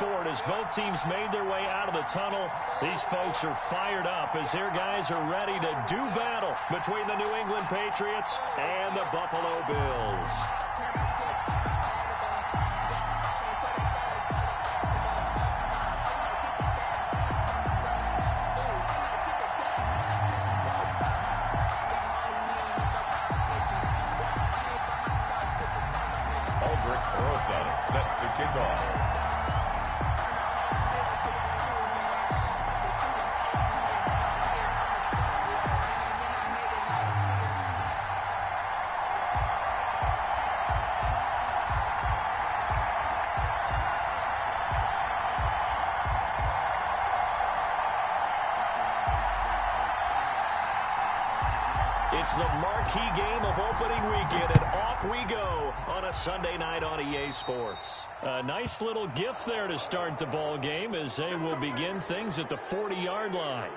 sport as both teams made their way out of the tunnel. These folks are fired up as their guys are ready to do battle between the New England Patriots and the Buffalo Bills. Set to kick off. It's the marquee game of opening weekend, and off we go on a Sunday night on EA Sports. A nice little gift there to start the ball game as they will begin things at the 40-yard line.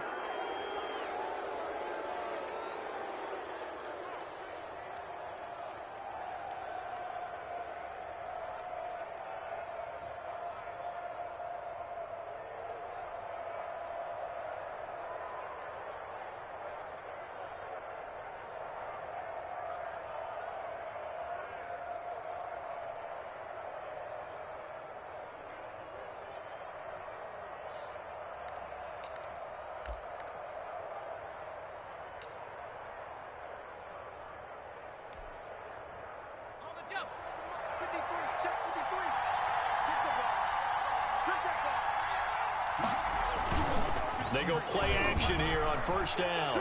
They go play action here on first down.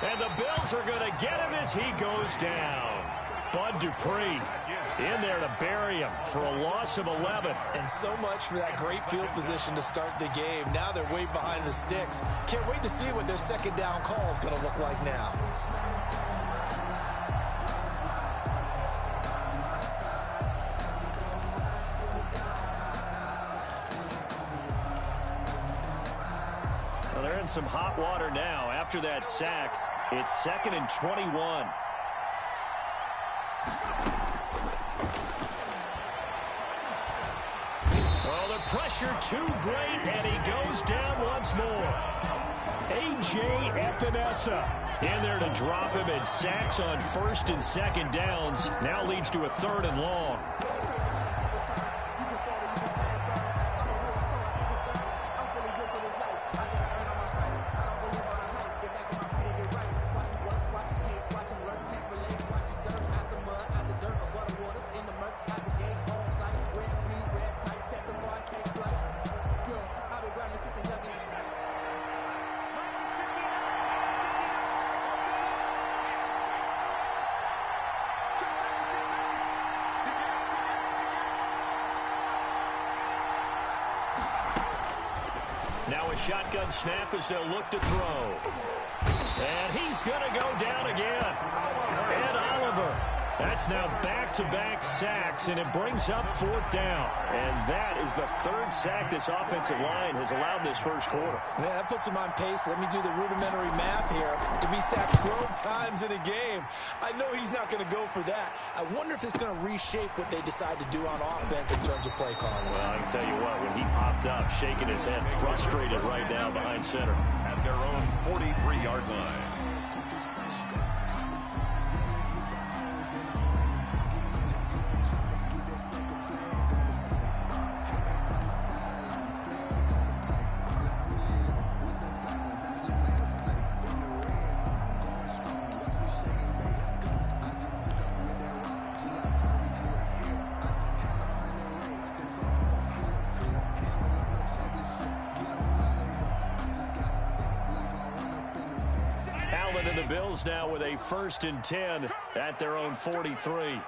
And the Bills are going to get him as he goes down. Bud Dupree in there to bury him for a loss of 11. And so much for that great field position to start the game. Now they're way behind the sticks. Can't wait to see what their second down call is going to look like now. They're in some hot water now. After that sack, it's 2nd and 21. Oh, the pressure too great, and he goes down once more. A.J. Epinesa in there to drop him, and sacks on 1st and 2nd downs. Now leads to a 3rd and long. Now a shotgun snap as they'll look to throw. And he's going to go down again. Ed Oliver. That's now back-to-back sacks, and it brings up 4th down. And that is the 3rd sack this offensive line has allowed this first quarter. Yeah, that puts him on pace. Let me do the rudimentary math here. To be sacked 12 times in a game, I know he's not going to go for that. I wonder if it's going to reshape what they decide to do on offense in terms of play calling. Well, I can tell you what, when he popped up, shaking his head, frustrated right now behind center. At their own 43-yard line. And the Bills now with a 1st and 10 at their own 43.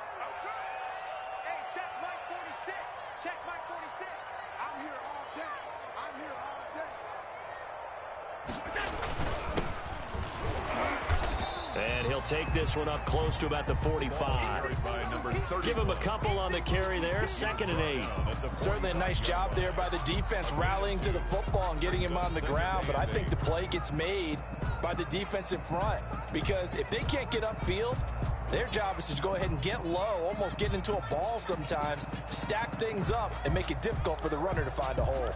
And he'll take this one up close to about the 45. Give him a couple on the carry there. 2nd and 8. Certainly a nice job there by the defense rallying to the football and getting him on the ground. But I think the play gets made by the defensive front, because if they can't get upfield, Their job is to go ahead and get low, almost get into a ball sometimes, stack things up, and make it difficult for the runner to find a hole.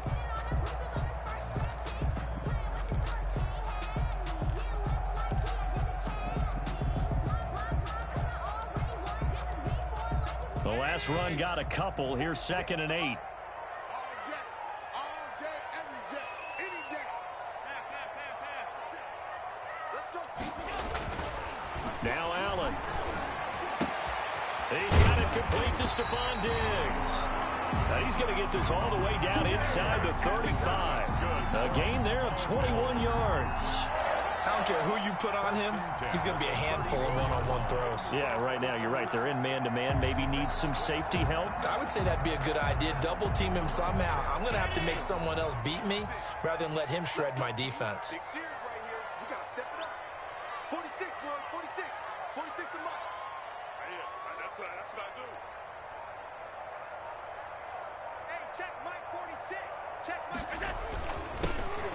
The last run got a couple. Here's 2nd and 8. Now Allen. He's got it complete to Stephon Diggs. Now he's going to get this all the way down inside the 35. A gain there of 21 yards. I don't care who you put on him, he's going to be a handful of one-on-one throws. Yeah, right now, you're right. They're in man-to-man. Maybe needs some safety help. I would say that'd be a good idea. Double team him somehow. I'm going to have to make someone else beat me rather than let him shred my defense.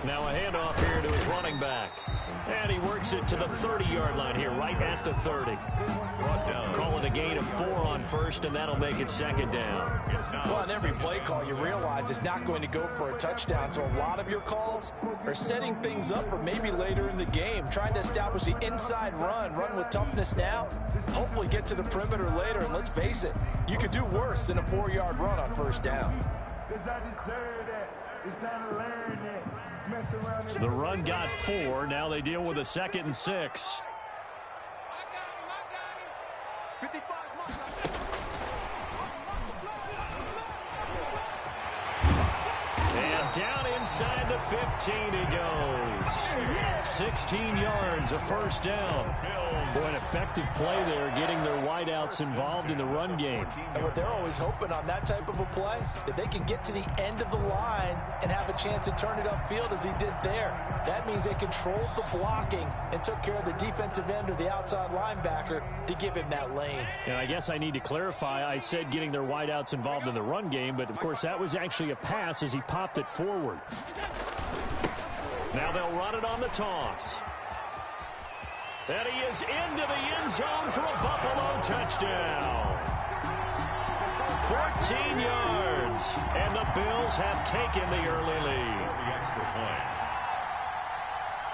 Now a handoff here to his running back. And he works it to the 30-yard line here, right at the 30. Call it a gain of 4 on first, and that'll make it 2nd down. Well, on every play call, you realize it's not going to go for a touchdown, so a lot of your calls are setting things up for maybe later in the game, trying to establish the inside run with toughness now, hopefully get to the perimeter later, and let's face it, you could do worse than a 4-yard run on first down. The run got 4. Now they deal with a 2nd and 6. And down inside the 15 he goes. 16 yards, a first down. Boy, an effective play there, getting their wideouts involved in the run game. And what they're always hoping on that type of a play, that they can get to the end of the line and have a chance to turn it upfield as he did there. That means they controlled the blocking and took care of the defensive end or the outside linebacker to give him that lane. And I guess I need to clarify, I said getting their wideouts involved in the run game, but of course that was actually a pass as he popped it forward. Now they'll run it on the toss. And he is into the end zone for a Buffalo touchdown. 14 yards, and the Bills have taken the early lead.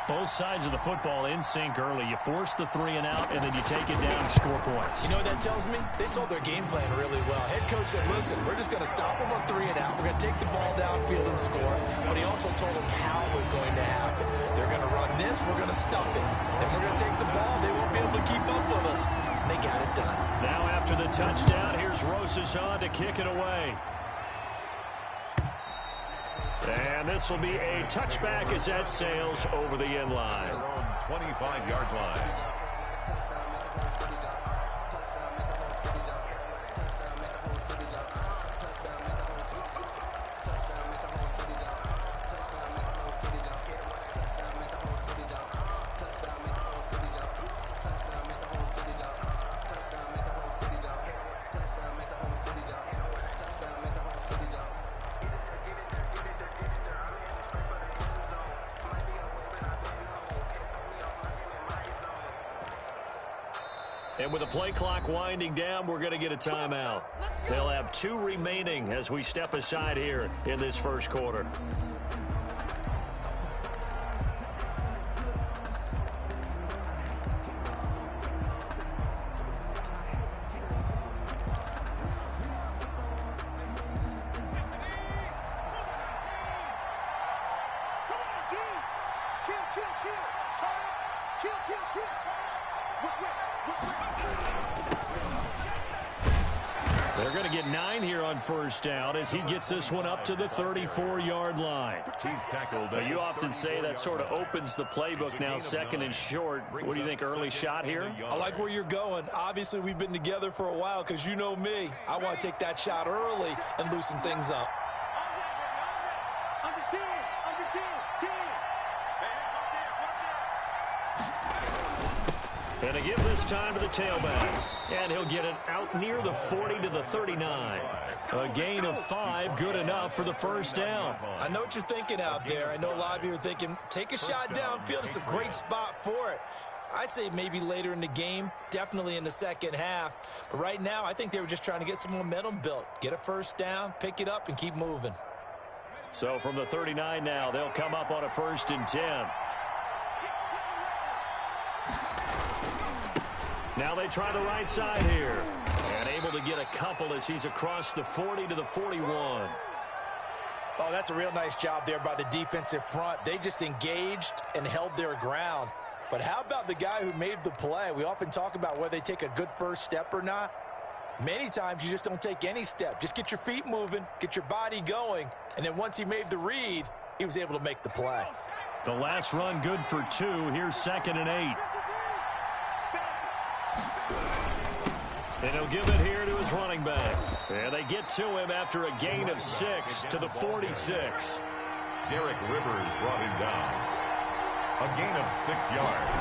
Both sides of the football in sync early. You force the 3 and out, and then you take it down and score points. You know what that tells me? They sold their game plan really well. Head coach said, listen, we're just going to stop them on 3 and out. We're going to take the ball downfield and score. But he also told them how it was going to happen. They're going to run this. We're going to stop it. Then we're going to take the ball. They won't be able to keep up with us. And they got it done. Now after the touchdown, here's Rosas on to kick it away. And this will be a touchback as that sails over the end line. Their own 25-yard line. And with the play clock winding down, we're going to get a timeout. They'll have 2 remaining as we step aside here in this first quarter. They're going to get 9 here on first down as he gets this one up to the 34-yard line. Team's tackled. You often say that sort of opens the playbook now, 2nd and short. What do you think, early shot here? I like where you're going. Obviously, we've been together for a while because you know me. I want to take that shot early and loosen things up. And to give this time to the tailback. And he'll get it out near the 40 to the 39. A gain of 5, good enough for the first down. I know what you're thinking out there. I know a lot of you are thinking, take a shot downfield. It's a great spot for it. I'd say maybe later in the game, definitely in the second half. But right now, I think they were just trying to get some momentum built. Get a first down, pick it up, and keep moving. So from the 39 now, they'll come up on a 1st and 10. Now they try the right side here. And able to get a couple as he's across the 40 to the 41. Oh, that's a real nice job there by the defensive front. They just engaged and held their ground. But how about the guy who made the play? We often talk about whether they take a good first step or not. Many times you just don't take any step. Just get your feet moving, get your body going, and then once he made the read, he was able to make the play. The last run good for 2. Here's 2nd and 8. And he'll give it here to his running back. And they get to him after a gain of 6 to the 46. Derek Rivers brought him down. A gain of 6 yards.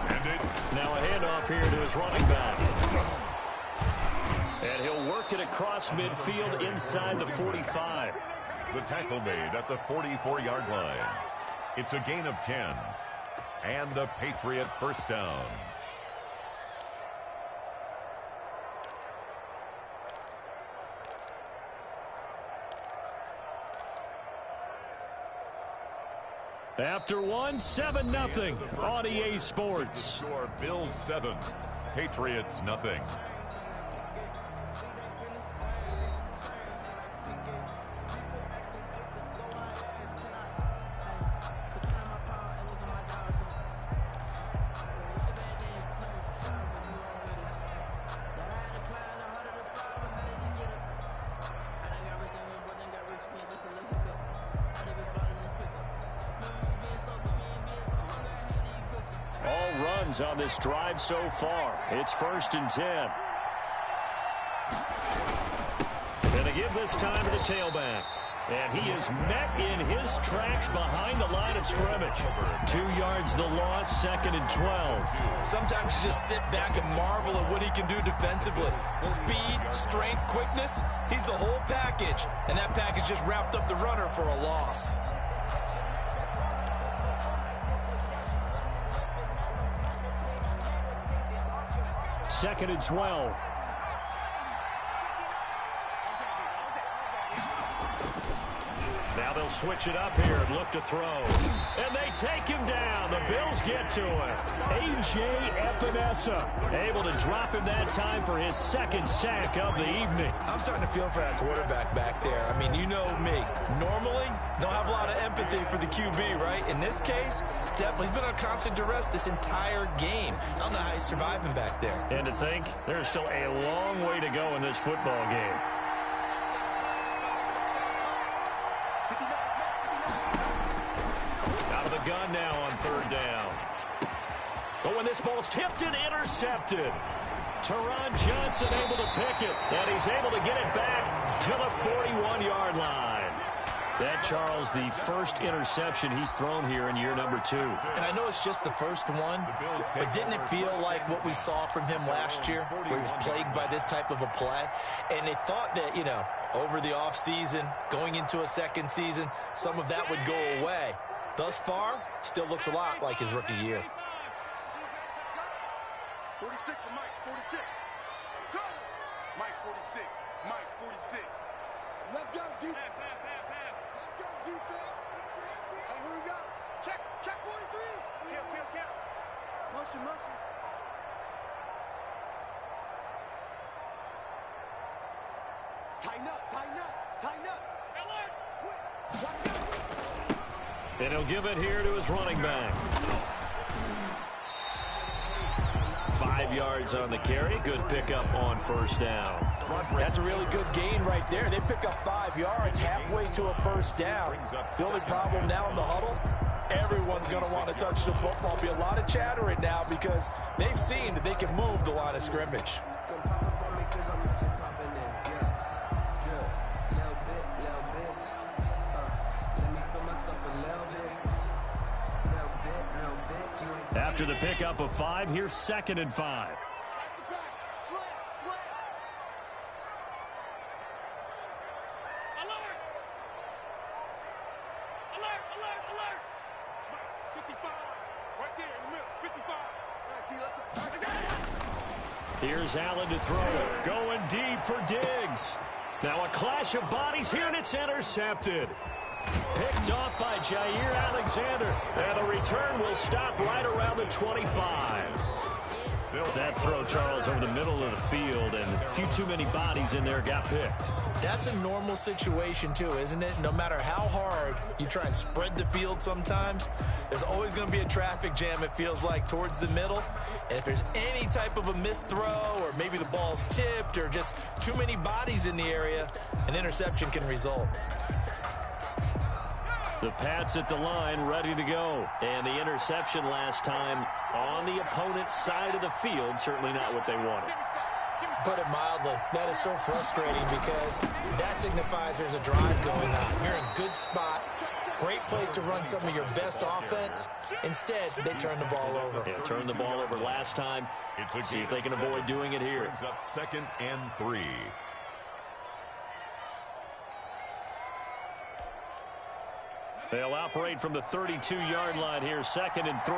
And it's now a handoff here to his running back. And he'll work it across midfield inside the 45. the tackle made at the 44-yard line. It's a gain of 10. And a Patriot first down. After one, 7-0 on EA Sports. Score Bills 7, Patriots nothing. On this drive so far. It's 1st and 10. And they give this time to the tailback. And he is met in his tracks behind the line of scrimmage. 2 yards the loss, 2nd and 12. Sometimes you just sit back and marvel at what he can do defensively. Speed, strength, quickness, he's the whole package. And that package just wrapped up the runner for a loss. Second and 12. Now they'll switch it up here and look to throw. And they take him down. The Bills get to him. A.J. Epinesa able to drop him that time for his 2nd sack of the evening. I'm starting to feel for that quarterback back there. I mean, you know me. Normally, don't have a lot of empathy for the QB, right? In this case, definitely he's been on constant duress this entire game. I don't know how he's surviving back there. And to think, there's still a long way to go in this football game. Gun now on 3rd down. But when this ball's tipped and intercepted, Teron Johnson able to pick it, and he's able to get it back to the 41-yard line. That, Charles, the first interception he's thrown here in year number 2. And I know it's just the first one, but didn't it feel like what we saw from him last year, where he was plagued by this type of a play? And they thought that, you know, over the offseason, going into a second season, some of that would go away. Thus far, still looks a lot like his rookie year. 46 for Mike, 46. Go! Mike, 46. Mike, 46. Let's go, defense. Let's go, defense. Hey, here we go. Check 43. Kill. Motion. Tighten up. Alert. Twist. And he'll give it here to his running back. 5 yards on the carry. Good pickup on 1st down. That's a really good gain right there. They pick up 5 yards halfway to a 1st down. The only problem now in the huddle, everyone's going to want to touch the football. Be a lot of chattering now because they've seen that they can move the line of scrimmage. After the pickup of 5, here's 2nd and 5. Alert. 55. Right there in the middle. 55. Here's Allen to throw it. Going deep for Diggs. Now a clash of bodies here, and it's intercepted. Picked off by Jair Alexander. And the return will stop right around the 25. That throw, Charles, over the middle of the field, and a few too many bodies in there got picked. That's a normal situation, too, isn't it? No matter how hard you try and spread the field sometimes, there's always going to be a traffic jam, it feels like, towards the middle. And if there's any type of a missed throw, or maybe the ball's tipped, or just too many bodies in the area, an interception can result. The Pats at the line, ready to go. And the interception last time on the opponent's side of the field, certainly not what they wanted. Put it mildly, that is so frustrating because that signifies there's a drive going on. You're in a good spot, great place to run some of your best offense. Instead, they turn the ball over. Yeah, turned the ball over last time. See if they can avoid doing it here. Brings up 2nd and 3. They'll operate from the 32-yard line here, 2nd and 3.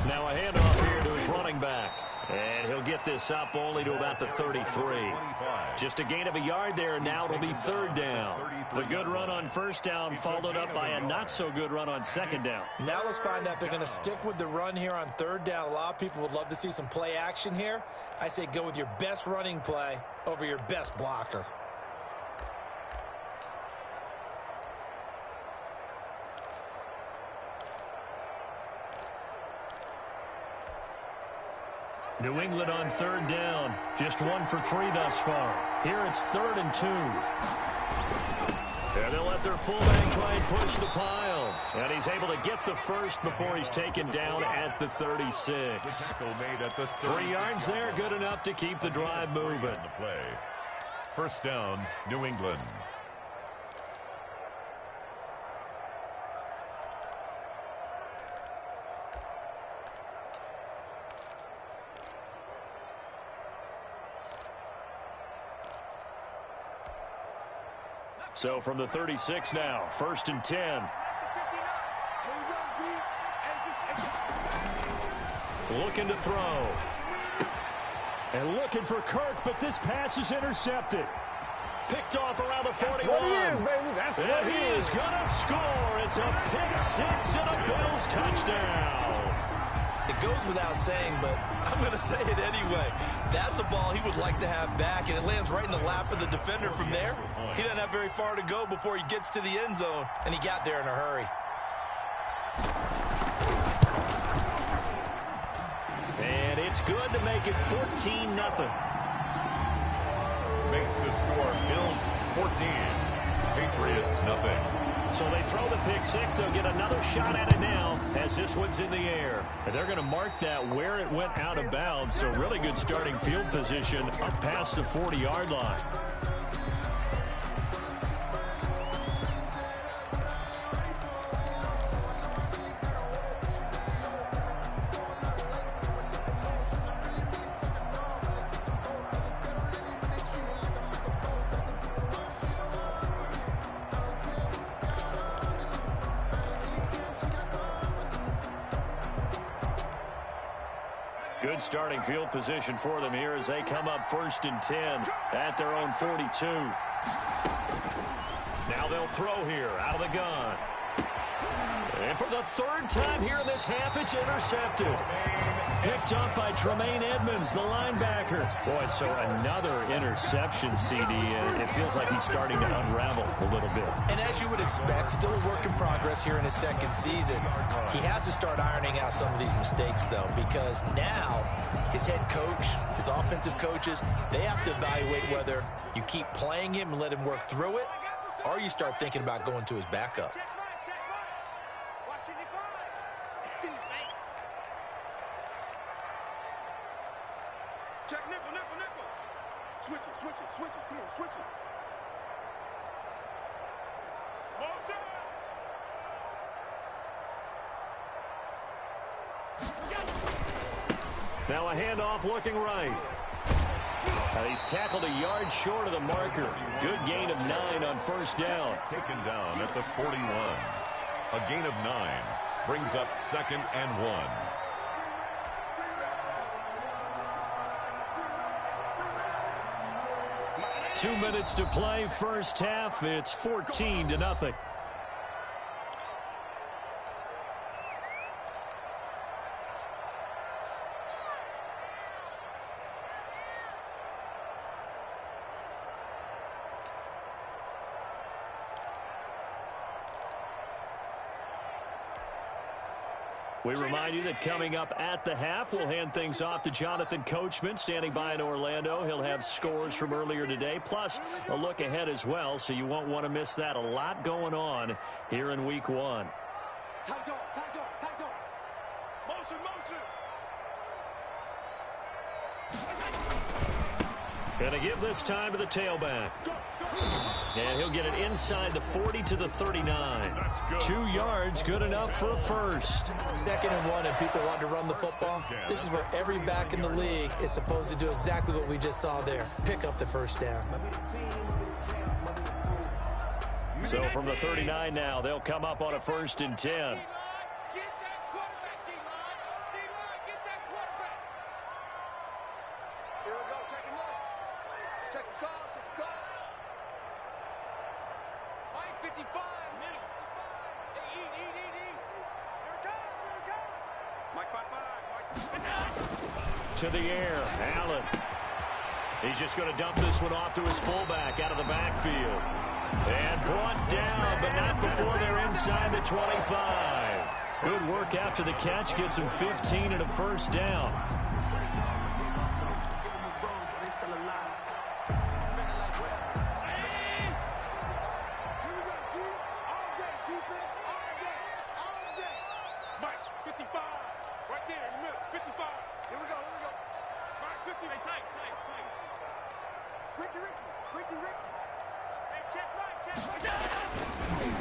Now a handoff here to his running back. And he'll get this up only to about the 33. Just a gain of a yard there, and now it'll be 3rd down. The good run on 1st down followed up by a not-so-good run on 2nd down. Now let's find out if they're going to stick with the run here on 3rd down. A lot of people would love to see some play action here. I say go with your best running play over your best blocker. New England on 3rd down. Just 1 for 3 thus far. Here it's 3rd and 2. And they'll let their fullback try and push the pile. And he's able to get the first before he's taken down at the 36. 3 yards there, good enough to keep the drive moving. 1st down, New England. So from the 36 now, 1st and 10. Looking to throw. And looking for Kirk, but this pass is intercepted. Picked off around the 41. That's what it is, baby. That's what it is. And he is going to score. It's a pick six and a Bills touchdown. It goes without saying, but I'm going to say it anyway. That's a ball he would like to have back, and it lands right in the lap of the defender from there. He doesn't have very far to go before he gets to the end zone, and he got there in a hurry. And it's good to make it 14-0. Makes the score Bills 14, Patriots nothing. So they throw the pick six. They'll get another shot at it now as this one's in the air. And they're going to mark that where it went out of bounds. So really good starting field position up past the 40-yard line. Good starting field position for them here as they come up 1st and 10 at their own 42. Now they'll throw here out of the gun. And for the 3rd time here in this half, it's intercepted. Picked up by Tremaine Edmonds, the linebacker. Boy, so another interception, CD. It feels like he's starting to unravel a little bit. And as you would expect, still a work in progress here in his 2nd season. He has to start ironing out some of these mistakes, though, because now his head coach, his offensive coaches, they have to evaluate whether you keep playing him and let him work through it, or you start thinking about going to his backup. Check nickel, nickel, nickel. Switch it, switch it, switch it. Come on, switch it. Motion. Now a handoff looking right. He's tackled a yard short of the marker. Good gain of 9 on first down. Taken down at the 41. A gain of 9 brings up 2nd and 1. Two minutes to play, first half. It's 14-0. We remind you that coming up at the half, we'll hand things off to Jonathan Coachman, standing by in Orlando. He'll have scores from earlier today, plus a look ahead as well, so you won't want to miss that. A lot going on here in Week 1. Tight door, tight door, tight door. Motion, motion. Going to give this time to the tailback. And he'll get it inside the 40 to the 39. 2 yards, good enough for a first. 2nd and 1, and people want to run the football. This is where every back in the league is supposed to do exactly what we just saw there. Pick up the first down. So from the 39 now, they'll come up on a 1st and 10. To the air, Allen. He's just going to dump this one off to his fullback out of the backfield. And brought down, but not before they're inside the 25. Good work after the catch. Gets him 15 and a first down.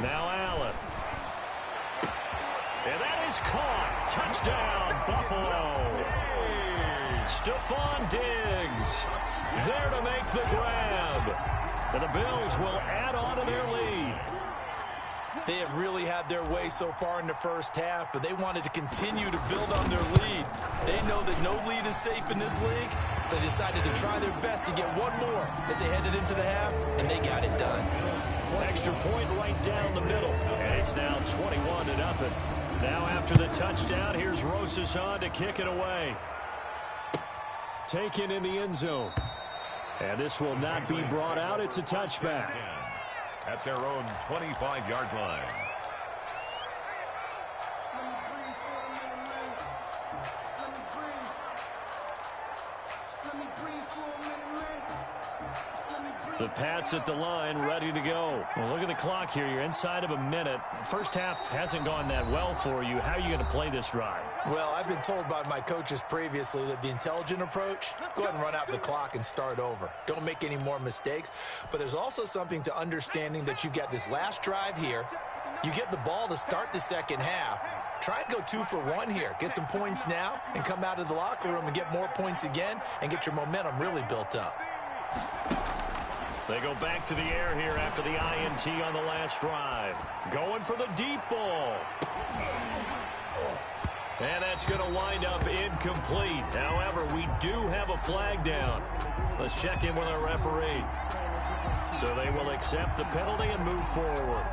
Now Allen. And that is caught. Touchdown, Buffalo. Stephon Diggs there to make the grab. And the Bills will add on to their lead. They have really had their way so far in the first half, but they wanted to continue to build on their lead. They know that no lead is safe in this league, so they decided to try their best to get one more as they headed into the half, and they got it done. Extra point right down the middle, and it's now 21-0. Now after the touchdown, here's Rosas on to kick it away. Taken in the end zone. And this will not be brought out. It's a touchback. At their own 25-yard line. The Pats at the line, ready to go. Well, look at the clock here. You're inside of a minute. First half hasn't gone that well for you. How are you going to play this drive? Well, I've been told by my coaches previously that the intelligent approach, go ahead and run out the clock and start over. Don't make any more mistakes. But there's also something to understanding that you get this last drive here. You get the ball to start the second half. Try and go 2 for 1 here. Get some points now and come out of the locker room and get more points again and get your momentum really built up. They go back to the air here after the INT on the last drive. Going for the deep ball. And that's going to wind up incomplete. However, we do have a flag down. Let's check in with our referee. So they will accept the penalty and move forward.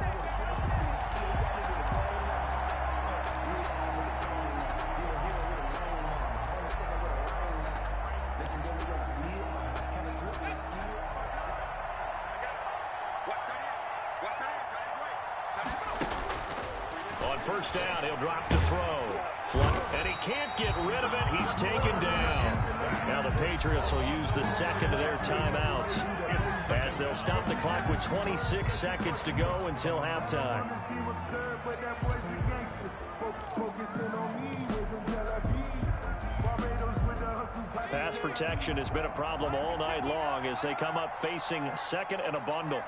First down, he'll drop to throw. And he can't get rid of it. He's taken down. Now the Patriots will use the second of their timeouts as they'll stop the clock with 26 seconds to go until halftime. Pass protection has been a problem all night long as they come up facing second and a bundle.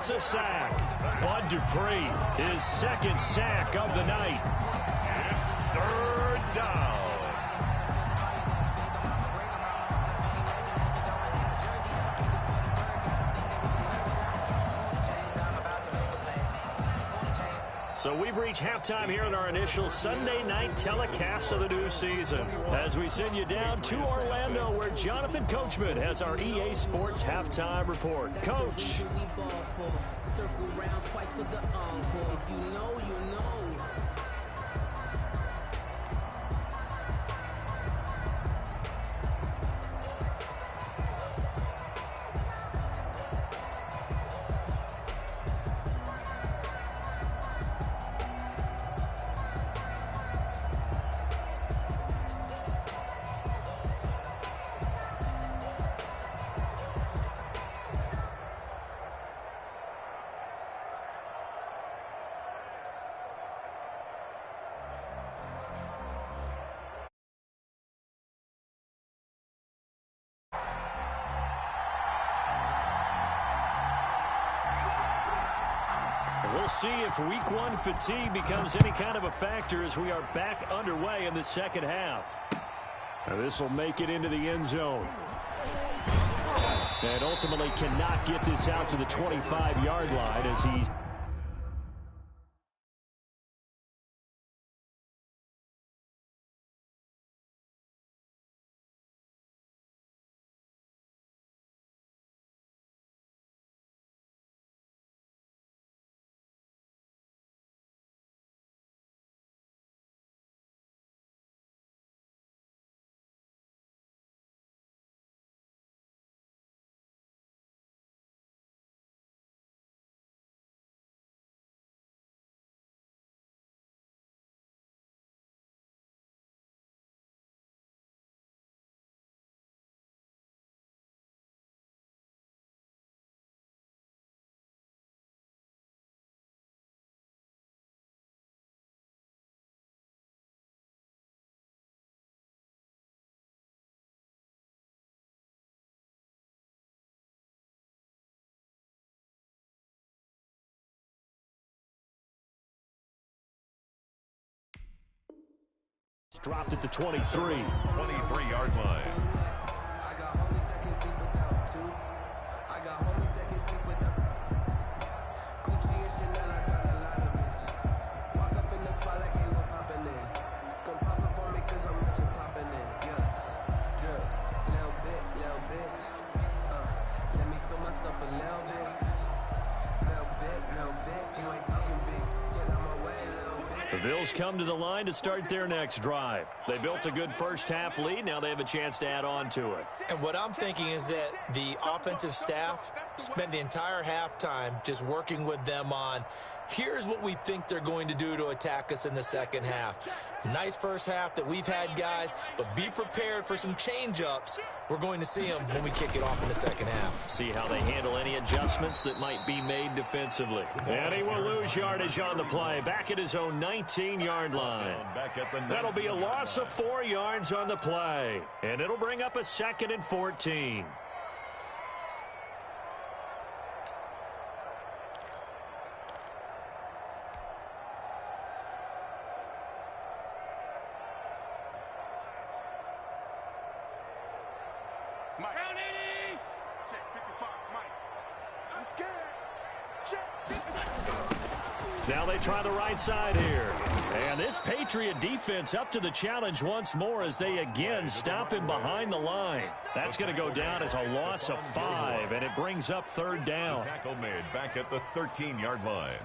It's a sack. Bud Dupree, his second sack of the night. It's third down. So we've reached halftime here in our initial Sunday night telecast of the new season. As we send you down to Orlando, where Jonathan Coachman has our EA Sports halftime report. Coach. Circle round twice for the encore. If you know, you know. We'll see if week one fatigue becomes any kind of a factor as we are back underway in the second half. This will make it into the end zone. And ultimately cannot get this out to the 25-yard line as he's dropped at the 23. 23-yard line. I got homies that can sleep without two. I got homies that can sleep without Gucci and Chanel. I got a lot of it. Walk up in the spot like ain't no poppin' in. Come pop it for me 'cause I'm rich and poppin' in. Yeah, drip, little bit. Let me feel myself a little bit. Little bit. You ain't talking big. Get out my way, little bit. The Bills come to the line to start their next drive. They built a good first-half lead. Now they have a chance to add on to it. And what I'm thinking is that the offensive staff spent the entire halftime just working with them on, here's what we think they're going to do to attack us in the second half. Nice first half that we've had, guys, but be prepared for some change-ups. We're going to see them when we kick it off in the second half. See how they handle any adjustments that might be made defensively. And he will lose yardage on the play. Back at his own 19-yard line. That'll be a loss of 4 yards on the play. And it'll bring up a 2nd and 14. Mike. Check 55, Mike. I'm scared. Check. Now they try the right side here. And this Patriot defense up to the challenge once more as they again stop him behind the line. That's going to go down as a loss of 5, and it brings up 3rd down. Tackle made back at the 13-yard line.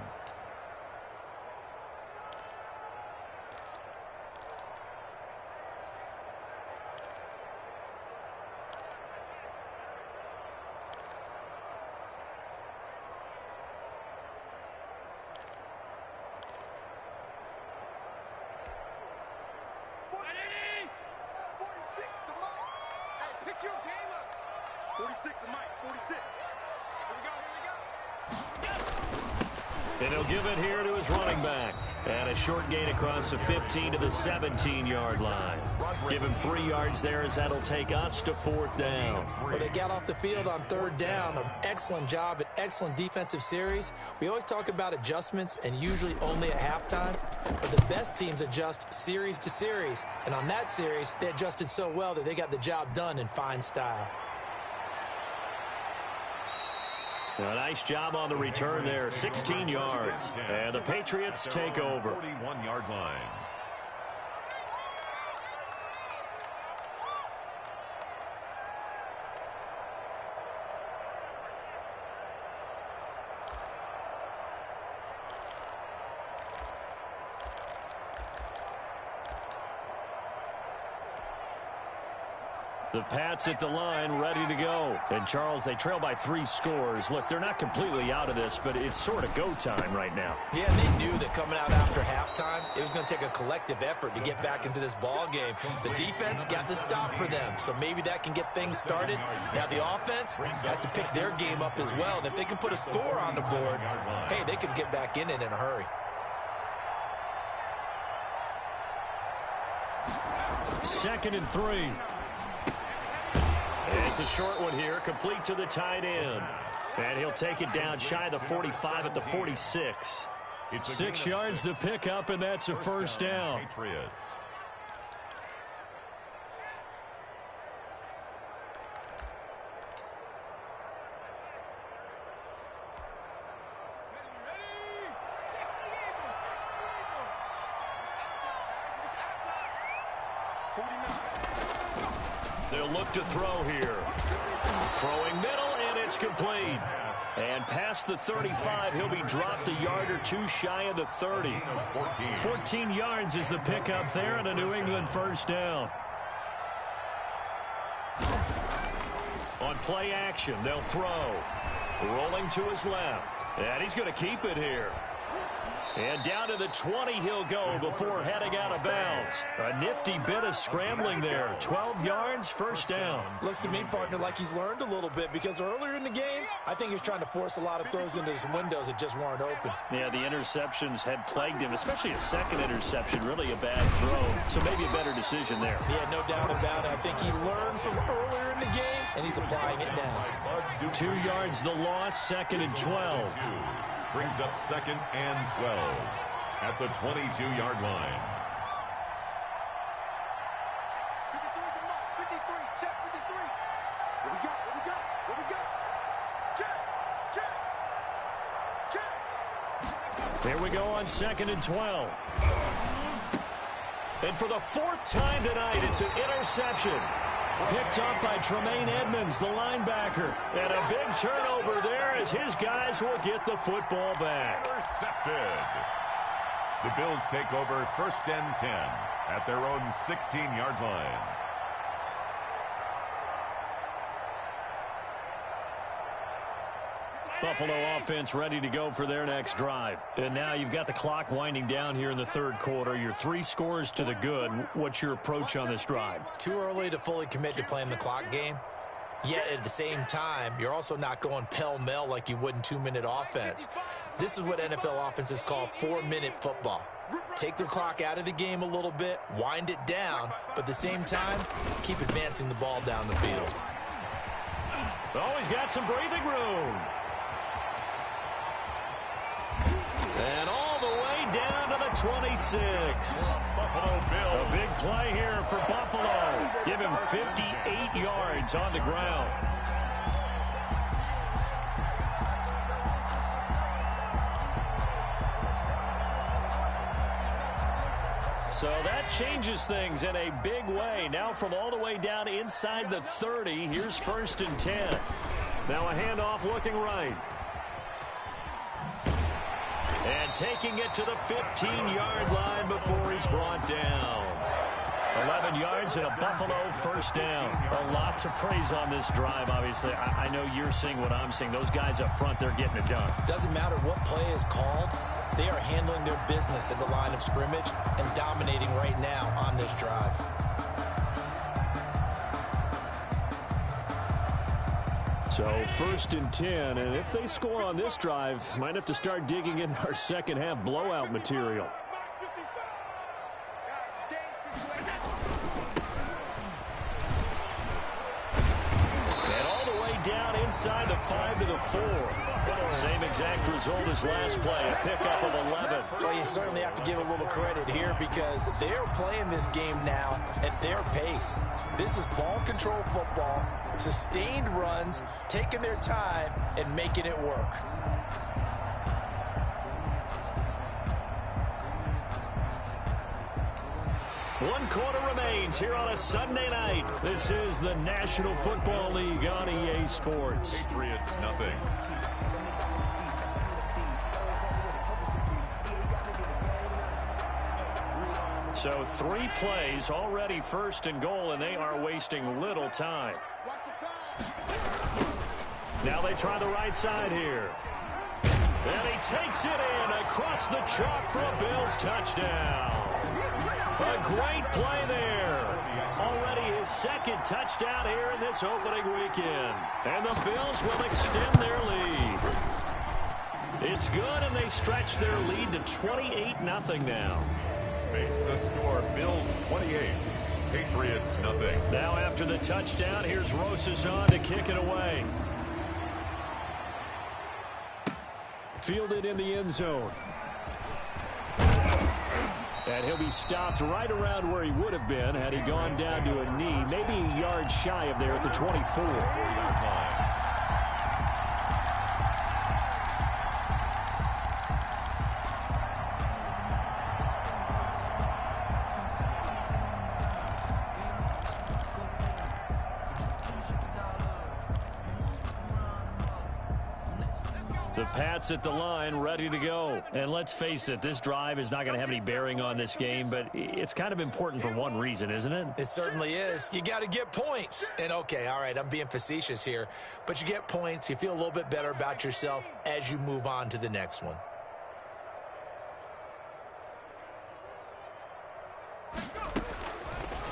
And he'll give it here to his running back. And a short gain across the 15 to the 17-yard line. Give him 3 yards there as that'll take us to 4th down. Well, they got off the field on 3rd down. An excellent job, an excellent defensive series. We always talk about adjustments and usually only at halftime. But the best teams adjust series to series. And on that series, they adjusted so well that they got the job done in fine style. A nice job on the return there, 16 yards. And the Patriots take over. 41-yard line. The Pats at the line, ready to go. And, Charles, they trail by 3 scores. Look, they're not completely out of this, but it's sort of go time right now. Yeah, they knew that coming out after halftime, it was going to take a collective effort to get back into this ball game. The defense got the stop for them, so maybe that can get things started. Now the offense has to pick their game up as well. And if they can put a score on the board, hey, they could get back in it in a hurry. Second and 3. It's a short one here, complete to the tight end. And he'll take it down shy of the 45 at the 46. 6 yards the pickup, and that's a first down. Patriots. They'll look to throw here. Throwing middle, and it's complete. And past the 35, he'll be dropped a yard or 2 shy of the 30. 14 yards is the pickup there, and a New England first down. On play action, they'll throw. Rolling to his left. And he's going to keep it here. And down to the 20 he'll go before heading out of bounds. A nifty bit of scrambling there. 12 yards, first down. Looks to me, partner, like he's learned a little bit because earlier in the game, I think he was trying to force a lot of throws into some windows that just weren't open. Yeah, the interceptions had plagued him, especially a second interception, really a bad throw. So maybe a better decision there. Yeah, no doubt about it. I think he learned from earlier in the game, and he's applying it now. 2 yards the loss, second and 12. Brings up second and 12 at the 22-yard line. 53, check 53. What we got? What we got? What we got? Check. Here we go on second and 12. And for the 4th time tonight, it's an interception. Picked up by Tremaine Edmonds, the linebacker. And a big turnover there as his guys will get the football back. Intercepted. The Bills take over first and 10 at their own 16-yard line. Buffalo offense ready to go for their next drive. And now you've got the clock winding down here in the 3rd quarter. You're 3 scores to the good. What's your approach on this drive? Too early to fully commit to playing the clock game. Yet at the same time, you're also not going pell-mell like you would in 2-minute offense. This is what NFL offenses call 4-minute football. Take the clock out of the game a little bit, wind it down, but at the same time, keep advancing the ball down the field. Always got some breathing room. And all the way down to the 26. Buffalo Bills. A big play here for Buffalo. Give him 58 yards on the ground. So that changes things in a big way. Now from all the way down inside the 30, here's first and 10. Now a handoff looking right. And taking it to the 15-yard line before he's brought down. 11 yards and a Buffalo first down. A lot to praise on this drive, obviously. I know you're seeing what I'm seeing. Those guys up front, they're getting it done. Doesn't matter what play is called. They are handling their business at the line of scrimmage and dominating right now on this drive. So first and 10, and if they score on this drive, might have to start digging in our second half blowout material. inside the 5 to the 4. Same exact result as last play, a pickup of 11. Well, you certainly have to give a little credit here because they're playing this game now at their pace. This is ball control football, sustained runs, taking their time and making it work. One quarter remains here on a Sunday night. This is the National Football League on EA Sports. Patriots, nothing. So 3 plays already first and goal, and they are wasting little time. Now they try the right side here. And he takes it in across the chalk for a Bills touchdown. A great play there. Already his second touchdown here in this opening weekend. And the Bills will extend their lead. It's good, and they stretch their lead to 28-0 now. Makes the score Bills 28, Patriots nothing. Now after the touchdown, here's Rosas on to kick it away. Fielded in the end zone. And he'll be stopped right around where he would have been had he gone down to a knee, maybe a yard shy of there at the 24. The Pats at the line, ready to go. And let's face it, this drive is not going to have any bearing on this game, but it's kind of important for one reason, isn't it? It certainly is. You got to get points. And, okay, all right, I'm being facetious here, but you get points. You feel a little bit better about yourself as you move on to the next one.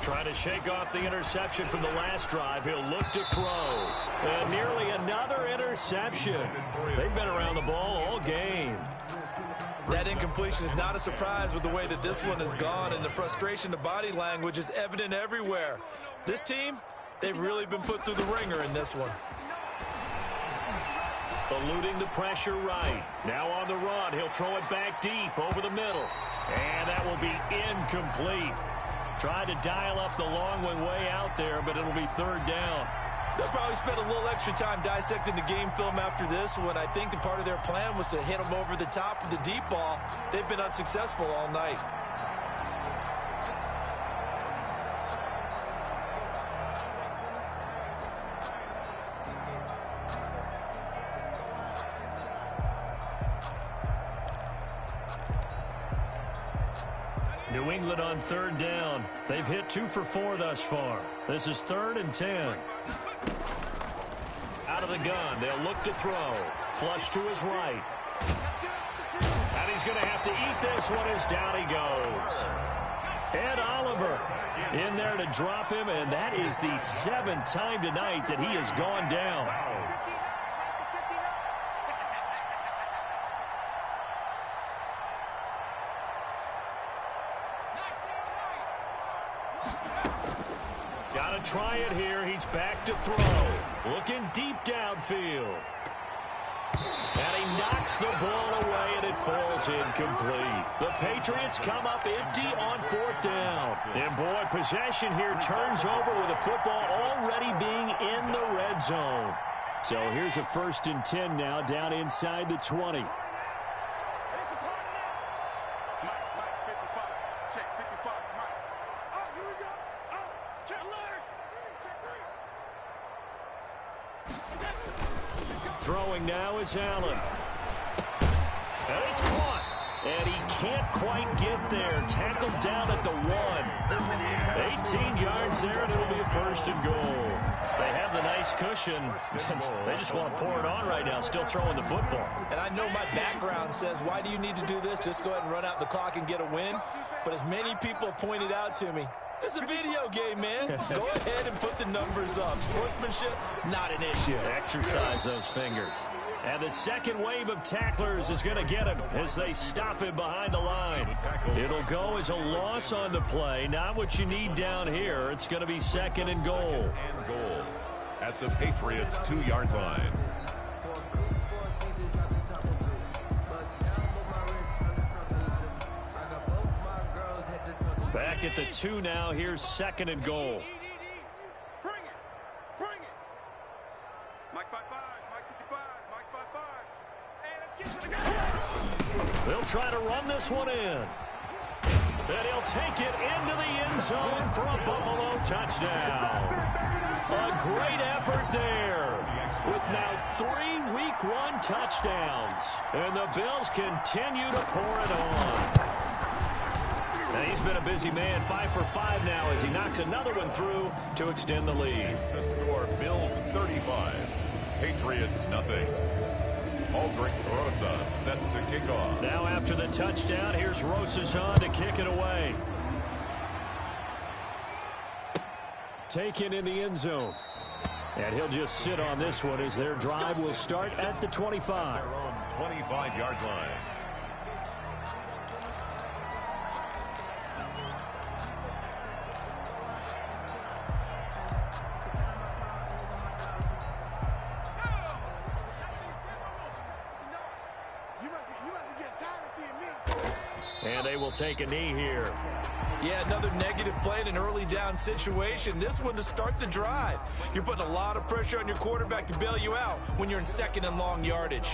Trying to shake off the interception from the last drive. He'll look to throw. And nearly another interception. They've been around the ball all game. That incompletion is not a surprise with the way that this one has gone, and the frustration, the body language is evident everywhere. This team, they've really been put through the ringer in this one. Eluding the pressure right. Now on the run. He'll throw it back deep over the middle. And that will be incomplete. Tried to dial up the long one way out there, but it'll be third down. They'll probably spend a little extra time dissecting the game film after this one. I think the part of their plan was to hit them over the top of the deep ball. They've been unsuccessful all night. New England on third down. They've hit 2 for 4 thus far. This is 3rd and 10. Out of the gun. They'll look to throw. Flush to his right. And he's going to have to eat this one as down he goes. Ed Oliver in there to drop him, and that is the 7th time tonight that he has gone down. Got to try it here. He's back to throw. Looking deep downfield. And he knocks the ball away, and it falls incomplete. The Patriots come up empty on 4th down. And, boy, possession here turns over with the football already being in the red zone. So here's a 1st and 10 now down inside the 20. Throwing now is Allen. And it's caught. And he can't quite get there. Tackled down at the 1. 18 yards there, and it'll be a 1st and goal. They have the nice cushion. They just want to pour it on right now, still throwing the football. And I know my background says, why do you need to do this? Just go ahead and run out the clock and get a win. But as many people pointed out to me, it's a video game, man. Go ahead and put the numbers up. Sportsmanship, not an issue. Exercise those fingers. And the second wave of tacklers is going to get him as they stop him behind the line. It'll go as a loss on the play. Not what you need down here. It's going to be 2nd and goal. at the Patriots' 2-yard line. Back at the 2 now. Here's 2nd and goal. Bring it. Bring it. Mike 5-5. Mike 55. Mike 5-5. Hey, let's get to the game. They'll try to run this one in. And he'll take it into the end zone for a Buffalo touchdown. A great effort there. With now 3 Week 1 touchdowns. And the Bills continue to pour it on. And he's been a busy man, 5 for 5 now as he knocks another one through to extend the lead. The score, Bills 35, Patriots nothing. Aldrich Rosas set to kick off. Now after the touchdown, here's Rosas on to kick it away. Taken in the end zone. And he'll just sit on this one as their drive will start at the 25. Their own 25-yard line. And they will take a knee here. Yeah, another negative play in an early down situation. This one to start the drive. You're putting a lot of pressure on your quarterback to bail you out when you're in 2nd and long yardage.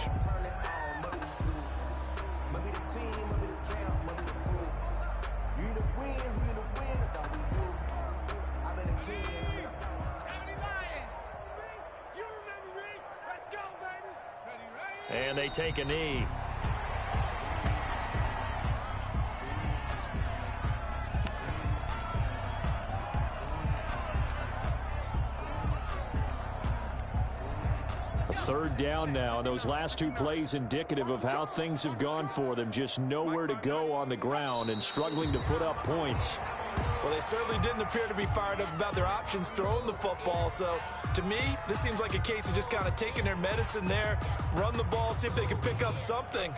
And they take a knee. Third down now, and those last 2 plays indicative of how things have gone for them. Just nowhere to go on the ground and struggling to put up points. Well, they certainly didn't appear to be fired up about their options throwing the football. So, to me, this seems like a case of just kind of taking their medicine there, run the ball, see if they could pick up something.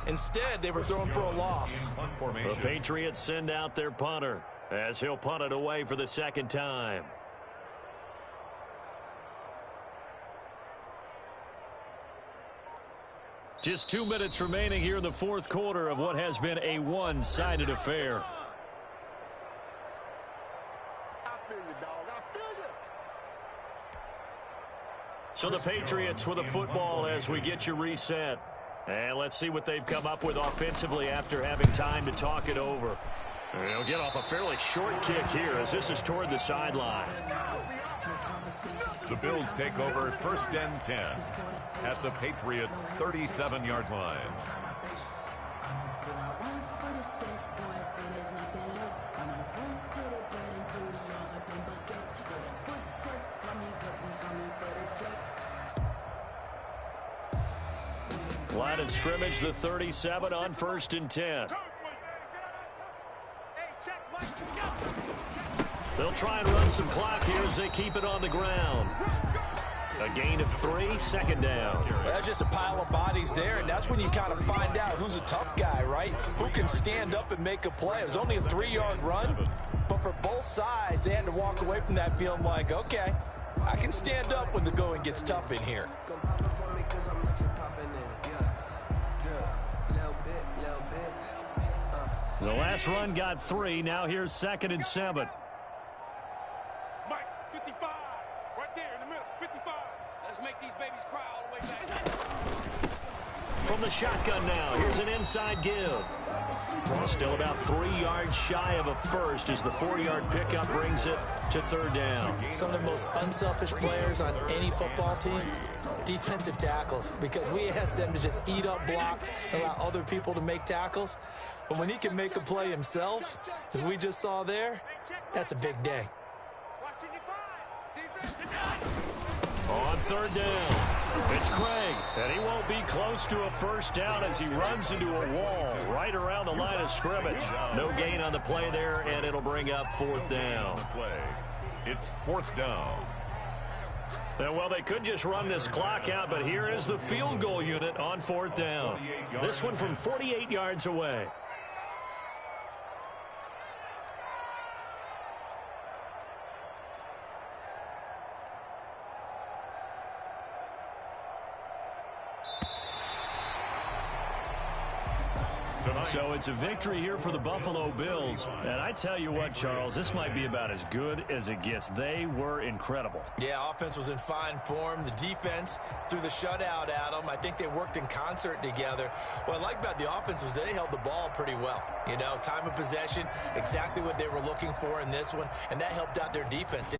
Instead, they were throwing for a loss. The Patriots send out their punter as he'll punt it away for the 2nd time. Just 2 minutes remaining here in the 4th quarter of what has been a one-sided affair. I feel you, dog. I feel you. So the Patriots with the football as we get you reset. And let's see what they've come up with offensively after having time to talk it over. And they'll get off a fairly short kick here as this is toward the sideline. The Bills take over 1st and 10 at the Patriots' 37-yard line. Line of scrimmage, the 37 on 1st and 10. They'll try and run some clock here as they keep it on the ground. A gain of 3, 2nd down. Well, that's just a pile of bodies there, and that's when you kind of find out who's a tough guy, right? Who can stand up and make a play. It was only a 3-yard run, but for both sides, they had to walk away from that feeling like, okay, I can stand up when the going gets tough in here. The last run got 3. Now here's 2nd and 7. Mike 55, right there in the middle. 55. Let's make these babies cry all the way back. From the shotgun now, here's an inside give. Still about 3 yards shy of a first as the 4-yard pickup brings it to 3rd down. Some of the most unselfish players on any football team, defensive tackles, because we ask them to just eat up blocks and allow other people to make tackles. But when he can make a play himself, as we just saw there, that's a big day. On 3rd down, it's Craig, and he won't be close to a first down as he runs into a wall right around the line of scrimmage. No gain on the play there, and it'll bring up 4th down. It's 4th down. And, well, they could just run this clock out, but here is the field goal unit on 4th down. This one from 48 yards away. tonight. So it's a victory here for the Buffalo Bills. And I tell you what, Charles, this might be about as good as it gets. They were incredible. Yeah, offense was in fine form. The defense through the shutout, Adam. I think they worked in concert together. What I like about the offense was they held the ball pretty well. You know, time of possession, exactly what they were looking for in this one, and that helped out their defense.